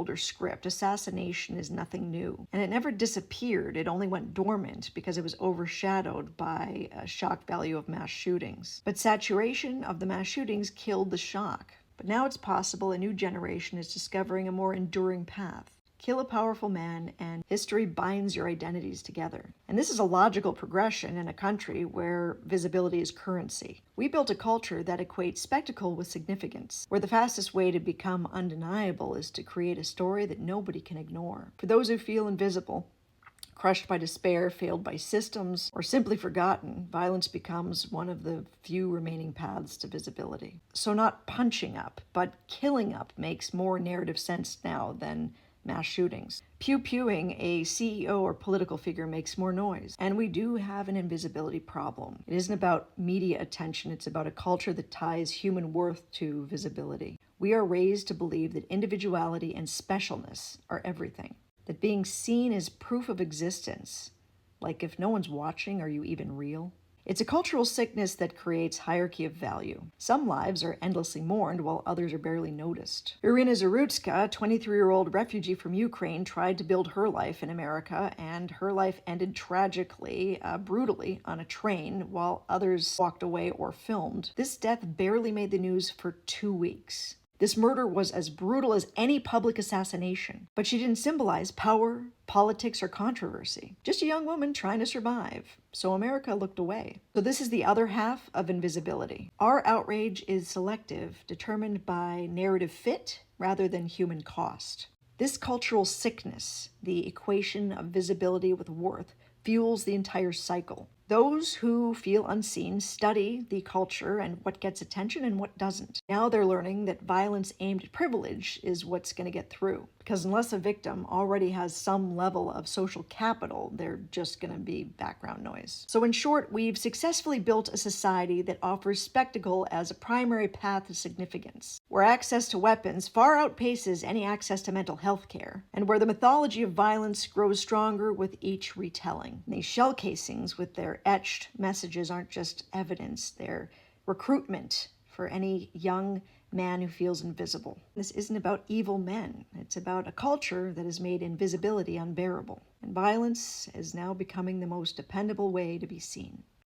older script. Assassination is nothing new. And it never disappeared. It only went dormant because it was overshadowed by a shock value of mass shootings. But saturation of the mass shootings killed the shock. But now it's possible a new generation is discovering a more enduring path. Kill a powerful man, and history binds your identities together. And this is a logical progression in a country where visibility is currency. We built a culture that equates spectacle with significance, where the fastest way to become undeniable is to create a story that nobody can ignore. For those who feel invisible, crushed by despair, failed by systems, or simply forgotten, violence becomes one of the few remaining paths to visibility. So not punching up, but killing up makes more narrative sense now than mass shootings. Pew-pewing a CEO or political figure makes more noise. And we do have an invisibility problem. It isn't about media attention, it's about a culture that ties human worth to visibility. We are raised to believe that individuality and specialness are everything. That being seen is proof of existence. Like, if no one's watching, are you even real? It's a cultural sickness that creates hierarchy of value. Some lives are endlessly mourned while others are barely noticed. Irina Zarutska, a 23-year-old refugee from Ukraine, tried to build her life in America, and her life ended tragically, brutally, on a train while others walked away or filmed. This death barely made the news for 2 weeks. This murder was as brutal as any public assassination, but she didn't symbolize power, politics, or controversy. Just a young woman trying to survive. So America looked away. So this is the other half of invisibility. Our outrage is selective, determined by narrative fit rather than human cost. This cultural sickness, the equation of visibility with worth, fuels the entire cycle. Those who feel unseen study the culture and what gets attention and what doesn't. Now they're learning that violence aimed at privilege is what's going to get through. Because unless a victim already has some level of social capital, they're just going to be background noise. So in short, we've successfully built a society that offers spectacle as a primary path to significance, where access to weapons far outpaces any access to mental health care, and where the mythology of violence grows stronger with each retelling. And these shell casings with their etched messages aren't just evidence, they're recruitment for any young man who feels invisible. This isn't about evil men. It's about a culture that has made invisibility unbearable. And violence is now becoming the most dependable way to be seen.